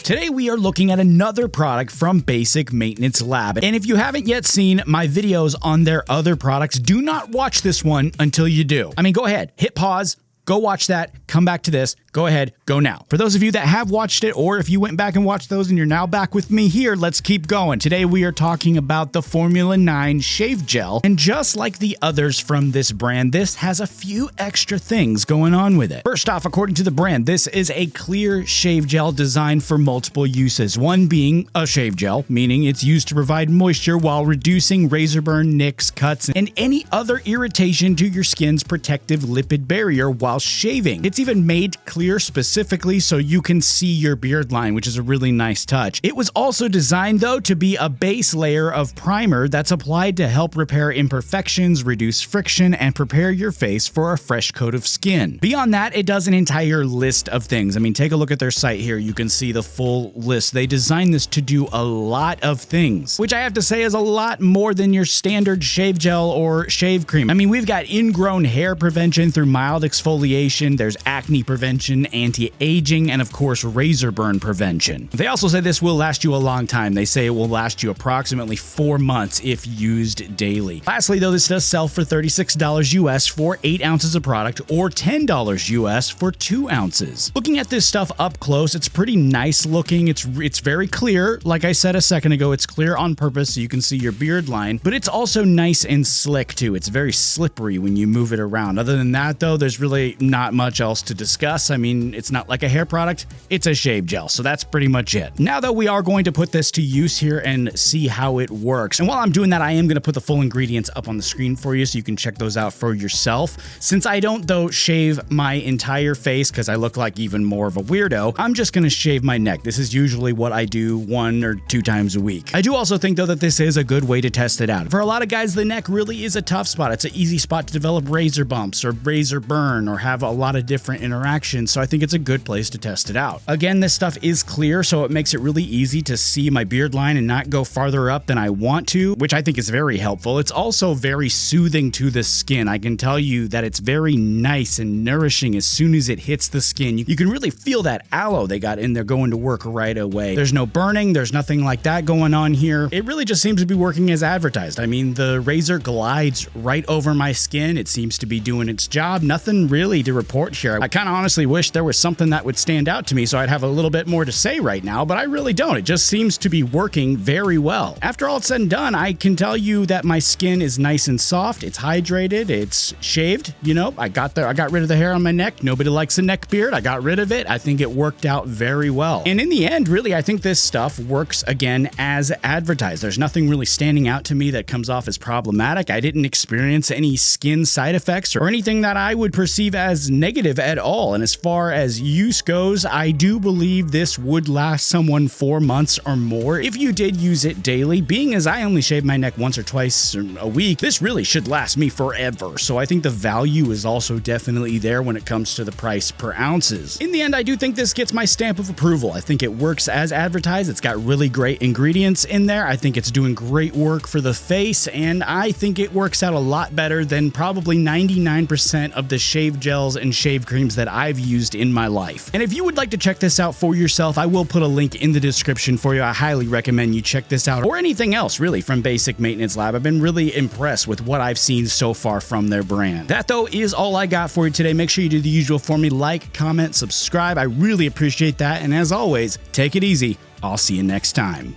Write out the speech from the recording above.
Today we are looking at another product from Basic Maintenance Lab, and if you haven't yet seen my videos on their other products, do not watch this one until you do. I mean, go ahead, hit pause, go watch that, come back to this, go ahead, go now. For those of you that have watched it, or if you went back and watched those and you're now back with me here, let's keep going. Today we are talking about the Formula 9 Shave Gel, and just like the others from this brand, this has a few extra things going on with it. First off, according to the brand, this is a clear shave gel designed for multiple uses. One being a shave gel, meaning it's used to provide moisture while reducing razor burn, nicks, cuts, and any other irritation to your skin's protective lipid barrier while shaving. It's even made clear specifically so you can see your beard line, which is a really nice touch. It was also designed though to be a base layer of primer that's applied to help repair imperfections, reduce friction, and prepare your face for a fresh coat of skin. Beyond that, it does an entire list of things. I mean, take a look at their site here. You can see the full list. They designed this to do a lot of things, which I have to say is a lot more than your standard shave gel or shave cream. I mean, we've got ingrown hair prevention through mild exfoliation, there's acne prevention, anti-aging, and of course razor burn prevention. They also say this will last you a long time. They say it will last you approximately 4 months if used daily. Lastly though, this does sell for $36 US for 8 ounces of product, or $10 US for 2 ounces. Looking at this stuff up close, it's pretty nice looking. It's very clear. Like I said a second ago, it's clear on purpose so you can see your beard line, but it's also nice and slick too. It's very slippery when you move it around. Other than that though, there's really not much else to discuss. I mean, it's not like a hair product, it's a shave gel, so that's pretty much it. Now though, we are going to put this to use here and see how it works. And while I'm doing that, I am going to put the full ingredients up on the screen for you so you can check those out for yourself. Since I don't though shave my entire face because I look like even more of a weirdo, I'm just going to shave my neck. This is usually what I do 1 or 2 times a week. I do also think though that this is a good way to test it out. For a lot of guys, the neck really is a tough spot. It's an easy spot to develop razor bumps or razor burn or have a lot of different interactions, so I think it's a good place to test it out. Again, this stuff is clear, so it makes it really easy to see my beard line and not go farther up than I want to, which I think is very helpful. It's also very soothing to the skin. I can tell you that it's very nice and nourishing as soon as it hits the skin. You can really feel that aloe they got in there going to work right away. There's no burning, there's nothing like that going on here. It really just seems to be working as advertised. I mean, the razor glides right over my skin. It seems to be doing its job. Nothing really to report here. I kind of honestly wish there was something that would stand out to me so I'd have a little bit more to say right now, but I really don't. It just seems to be working very well. After all it's said and done, I can tell you that my skin is nice and soft, it's hydrated, it's shaved, you know, I got rid of the hair on my neck. Nobody likes a neck beard. I got rid of it. I think it worked out very well. And in the end, really, I think this stuff works again as advertised. There's nothing really standing out to me that comes off as problematic. I didn't experience any skin side effects or anything that I would perceive as negative at all. And as far as use goes, I do believe this would last someone 4 months or more if you did use it daily. Being as I only shave my neck once or twice a week, this really should last me forever. So I think the value is also definitely there when it comes to the price per ounces. In the end, I do think this gets my stamp of approval. I think it works as advertised. It's got really great ingredients in there. I think it's doing great work for the face, and I think it works out a lot better than probably 99% of the shave gels and shave creams that I've used in my life. And if you would like to check this out for yourself, I will put a link in the description for you. I highly recommend you check this out, or anything else really from Basic Maintenance Lab. I've been really impressed with what I've seen so far from their brand. That though is all I got for you today. Make sure you do the usual for me: like, comment, subscribe. I really appreciate that. And as always, take it easy. I'll see you next time.